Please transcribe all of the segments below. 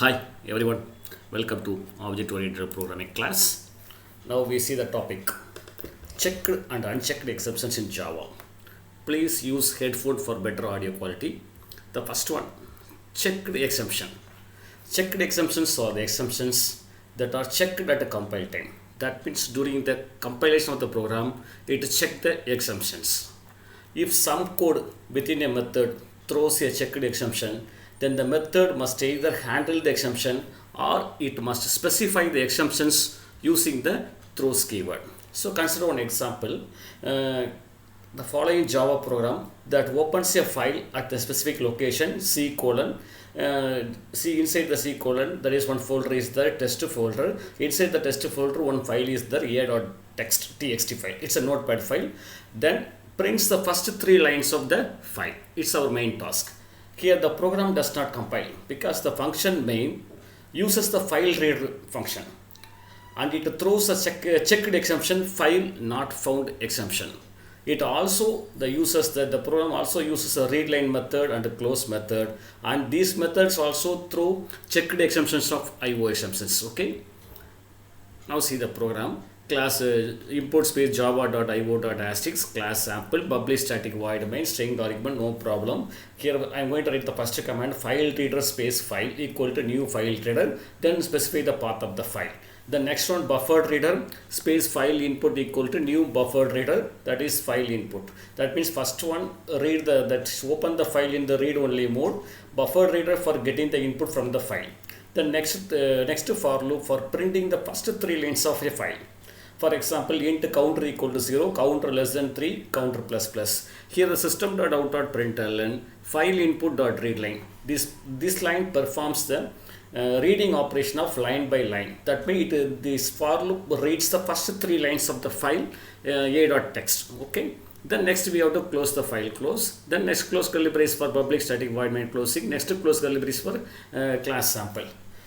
Hi everyone, welcome to Object Oriented Programming class. Now we see the topic checked and unchecked exceptions in Java. Please use headphone for better audio quality. The first one, checked exception. Checked exceptions are the exceptions that are checked at a compile time. That means during the compilation of the program, it checks the exceptions. If some code within a method throws a checked exception, then the method must either handle the exception or it must specify the exceptions using the throws keyword. So consider one example. The following Java program that opens a file at the specific location C colon. See inside the C colon there is one folder is the test folder. Inside the test folder one file is the a.txt file. It's a notepad file. Then prints the first three lines of the file. It's our main task. Here the program does not compile because the function main uses the file read function and it throws a checked exception file not found exception. It also the program also uses a readline method and a close method, and these methods also throw checked exceptions of IO exceptions. Okay. Now see the program. Class import space java.io.asterisk class sample publish static void main string argument, no problem. Here I am going to write the first command file reader space file equal to new file reader, then specify the path of the file. The next one buffered reader space file input equal to new buffered reader, that is file input. That means first one read open the file in the read only mode, buffered reader for getting the input from the file. The next for loop for printing the first three lines of a file. For example, int counter equal to 0, counter less than 3, counter plus plus. Here the system.out.println file input.readline. This line performs the reading operation of line by line. That means this for loop reads the first three lines of the file a.text. Okay. Then next we have to close the file, close. Then next close curly brace for public static void main closing. Next close curly brace for class sample.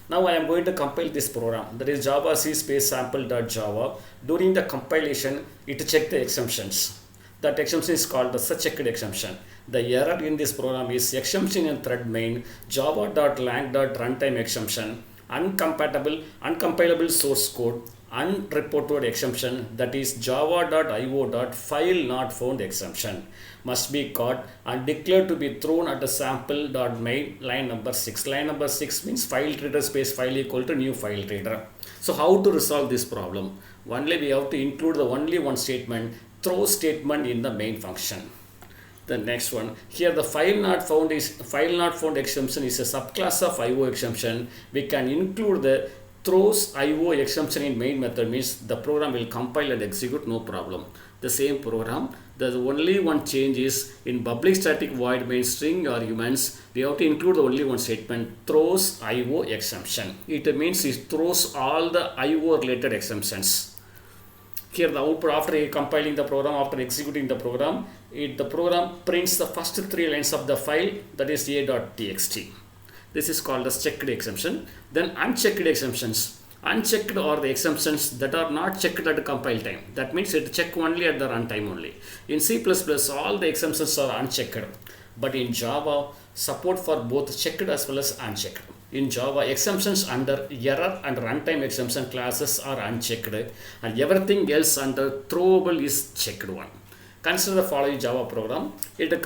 Now I am going to compile this program, that is java c space sample.java. During the compilation, it checks the exceptions. That exception is called the checked exception. The error in this program is exception in thread main java.lang.runtime exception, uncompilable source code, unreported exception, that is java.io.file not found exception must be caught and declared to be thrown at the sample.main line number 6. Line number 6 means file reader space file equal to new file reader. So how to resolve this problem? Only we have to include the only one statement, throw statement in the main function. The next one, here the file not found exception is a subclass of IO exception. We can include the throws IO exception in main method, means the program will compile and execute, no problem. The same program, the only one change is in public static void main string arguments, we have to include the only one statement, throws IO exception. It means it throws all the IO related exceptions. Here the output after compiling the program, after executing the program, the program prints the first three lines of the file, that is a.txt. This is called as checked exception. Then unchecked exceptions. Unchecked are the exceptions that are not checked at compile time. That means it check only at the runtime only. In C++, all the exceptions are unchecked. But in Java, support for both checked as well as unchecked. In Java, exceptions under error and runtime exception classes are unchecked, and everything else under throwable is checked one. Consider the following Java program. It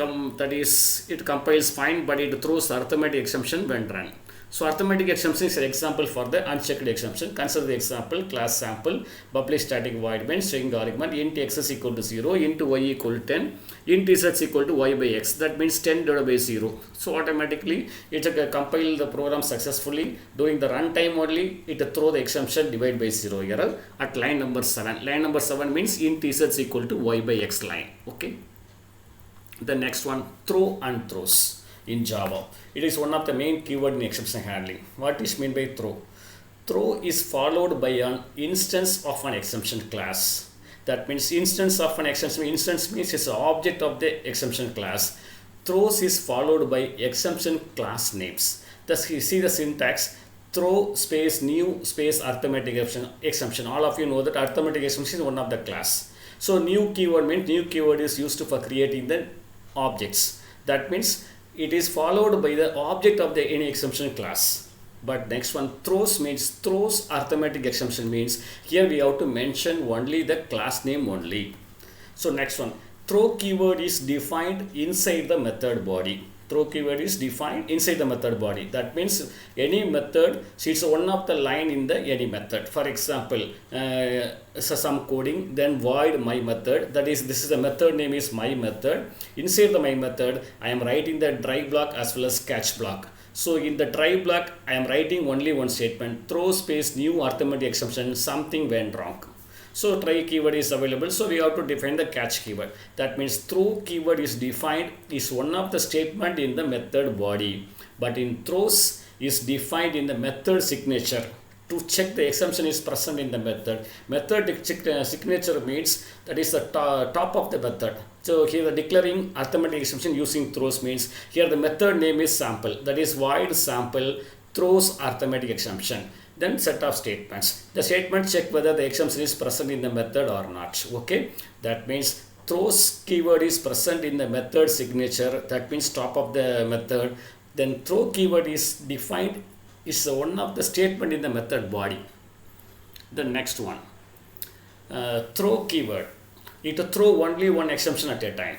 compiles fine, but it throws arithmetic exception when run. So arithmetic exception is an example for the unchecked exception. Consider the example class sample publish static void main string argument int x is equal to 0, int y equal to 10, int z is equal to y by x. That means 10 divided by 0. So automatically it compile the program successfully. During the runtime only it throw the exception divide by 0 error at line number 7. Line number 7 means int z is equal to y by x line. Okay. The next one, throw and throws. In Java, it is one of the main keyword in exception handling. What is meant by throw? Throw is followed by an instance of an exception class. That means instance of an exception. Instance means it's an object of the exception class. Throws is followed by exception class names. Thus you see the syntax, throw space new space arithmetic exception. All of you know that arithmetic exception is one of the class. So new keyword means new keyword is used for creating the objects. That means it is followed by the object of the any exception class. But next one, throws means throws arithmetic exception means here we have to mention only the class name only. So next one, throw keyword is defined inside the method body. Throw keyword is defined inside the method body. That means any method, so it's one of the line in the any method. For example, so some coding, then void my method. That is, this is the method name is my method. Inside the my method, I am writing the try block as well as catch block. So in the try block, I am writing only one statement, throw space new arithmetic exception, something went wrong. So try keyword is available, so we have to define the catch keyword. That means throw keyword is defined is one of the statement in the method body, but in throws is defined in the method signature. To check the exception is present in the method. Method signature means that is the top of the method. So here the declaring arithmetic exception using throws means here the method name is sample, that is void sample throws arithmetic exception. Then set of statements. The statement check whether the exception is present in the method or not. Okay, that means throws keyword is present in the method signature, that means top of the method. Then throw keyword is defined is one of the statement in the method body. The next one, throw keyword, it throw only one exception at a time,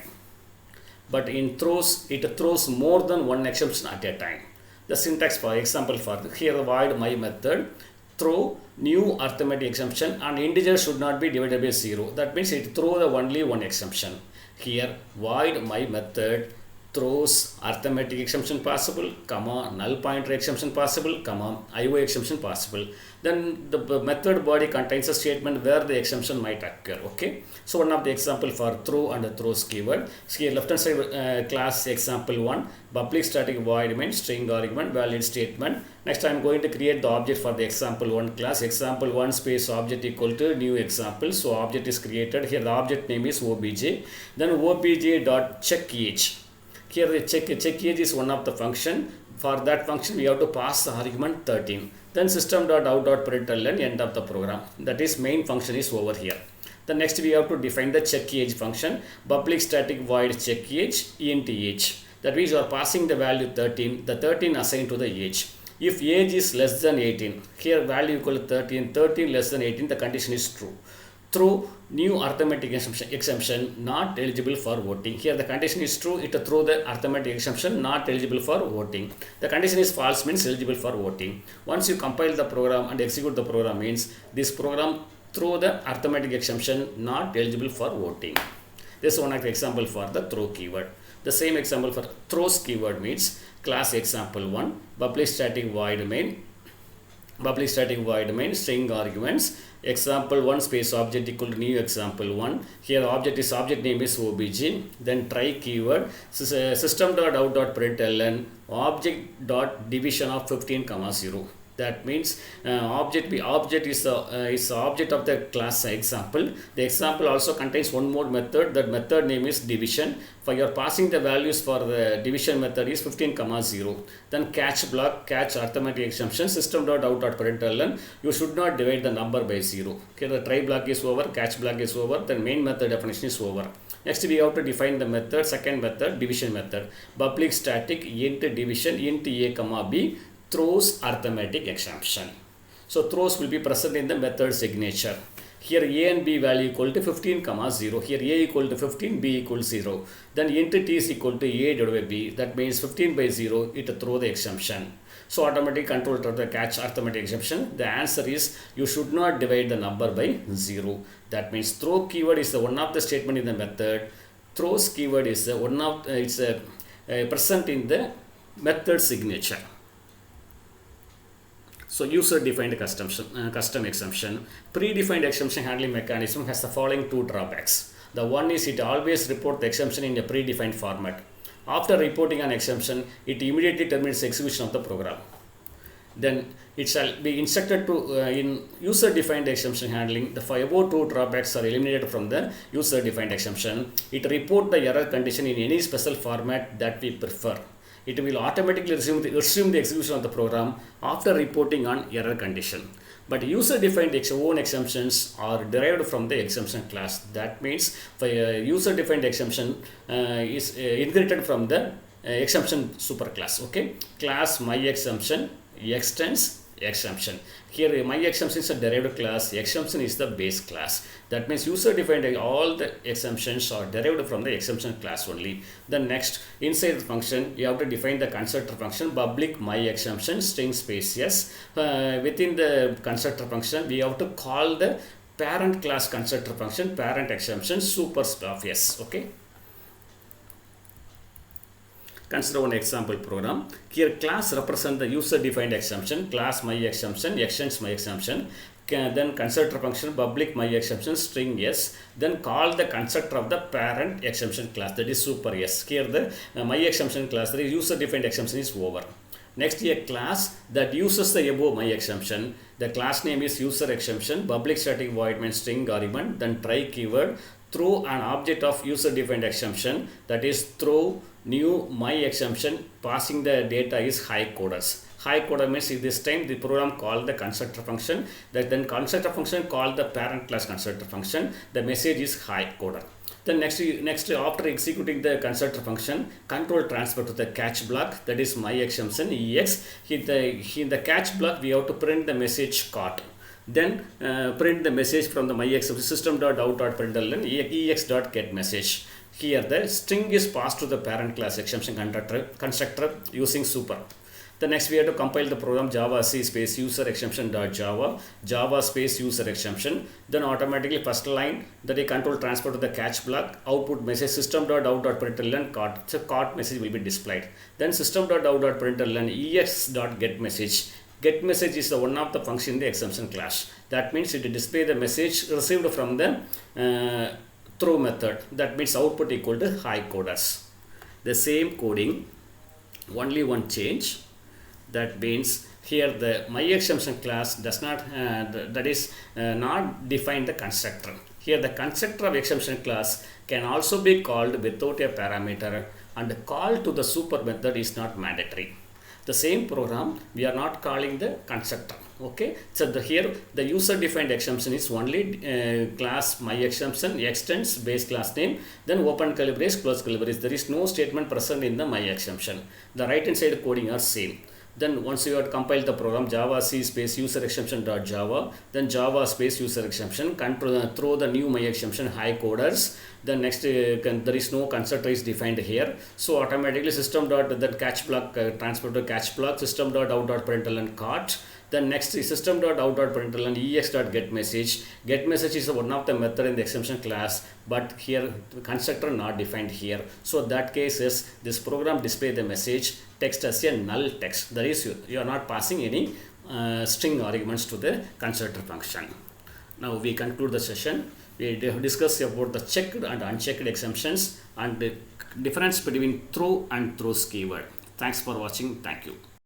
but in throws it throws more than one exception at a time. The syntax, for example, for here void my method throw new arithmetic exception and integer should not be divided by 0. That means it throw the only one exception. Here void my method throws arithmetic exception possible, comma null pointer exception possible, comma IO exception possible. Then the method body contains a statement where the exception might occur. Okay, so one of the example for throw and throws keyword. So here left hand side class example 1, public static void main string argument valid statement. Next I am going to create the object for the example 1 class. Example 1 space object equal to new example. So object is created. Here the object name is obj. Then obj dot check age. Here the check age is one of the function. For that function we have to pass the argument 13. Then system.out.println end of the program. That is main function is over here. The next we have to define the check age function. Public static void check age int age. That means you are passing the value 13. The 13 assigned to the age. If age is less than 18, here value equal to 13, 13 less than 18, the condition is true. Throw new arithmetic exception not eligible for voting. Here the condition is true, it throw the arithmetic exception not eligible for voting. The condition is false means eligible for voting. Once you compile the program and execute the program means this program throw the arithmetic exception not eligible for voting. This is one of the example for the throw keyword. The same example for throws keyword means class example 1 public static void main string arguments example 1 space object equal to new example 1. Here object name is obj. Then try keyword system.out.println object dot division of 15, 0. That means object is the object of the class example. The example also contains one more method. That method name is division. For your passing the values for the division method is 15, 0. Then catch block, catch arithmetic exception system.out.println. You should not divide the number by 0. Okay, the try block is over, catch block is over. Then main method definition is over. Next we have to define the method. Second method, division method. Public static int division int a, b throws arithmetic exception. So throws will be present in the method signature. Here a and b value equal to 15, 0. Here a equal to 15, b equals 0. Then int t is equal to a divided by b. That means 15 by 0, it throw the exception. So automatic control to the catch arithmetic exception. The answer is you should not divide the number by 0. That means throw keyword is the one of the statement in the method. Throws keyword is the one of present in the method signature. So user defined custom exception. Predefined exception handling mechanism has the following two drawbacks. The one is it always reports the exception in a predefined format. After reporting an exception, it immediately terminates execution of the program. Then it shall be instructed to in user defined exception handling. The above two drawbacks are eliminated from the user defined exception. It reports the error condition in any special format that we prefer. It will automatically resume the execution of the program after reporting on error condition. But user-defined own exceptions are derived from the exception class. That means the user-defined exception is inherited from the exception superclass. Okay, class my exception extends, exemption. Here my exemption is a derived class, exemption is the base class. That means user defined all the exemptions are derived from the exemption class only. Then next, inside the function you have to define the constructor function public my exemption string space yes. Within the constructor function we have to call the parent class constructor function parent exemption super stuff yes. Okay, consider one example program. Here class represent the user defined exemption, class my exemption, extends my exemption, then constructor function public my exemption string yes, then call the constructor of the parent exemption class, that is super yes. Here the my exemption class, the user defined exemption is over. Next, a class that uses the above my exemption. The class name is user exemption, public static void main string argument, then try keyword, throw an object of user defined exemption, that is throw new my exemption, passing the data is high coders. High coder means this time the program called the constructor function, that then constructor function called the parent class constructor function, the message is high coder. Then next after executing the constructor function, control transfer to the catch block, that is my exemption ex. In the catch block we have to print the message caught. Then print the message from the my exemption system.out.println ex.get message. Here the string is passed to the parent class exemption constructor using super. The next we have to compile the program java c space user exemption dot java space user exemption. Then automatically first line that a control transfer to the catch block, output message system.out.println caught. So caught message will be displayed. Then system.out.println ex.get message. Get message is the one of the function in the exemption class. That means it display the message received from the throw method. That means output equal to high coders. The same coding, only one change. That means here the my exemption class does not not define the constructor. Here the constructor of exemption class can also be called without a parameter, and the call to the super method is not mandatory. The same program we are not calling the constructor. Okay, so here the user defined exemption is only class my exemption extends base class name, then open curly brace close curly brace. There is no statement present in the my exemption. The right hand side coding are same. Then once you have compiled the program java c space user exemption dot java, then java space user exemption, control throw the new my exemption high coders. Then next there is no constructor is defined here, so automatically system dot that catch block transfer to catch block system dot out dot println caught. Then next is system dot out dot println ex dot get message. Get message is one of the method in the exemption class, but here the constructor not defined here. So that case is this program display the message text as a null text. That is you are not passing any string arguments to the constructor function. Now we conclude the session. We discuss about the checked and unchecked exemptions and the difference between throw and throws keyword. Thanks for watching. Thank you.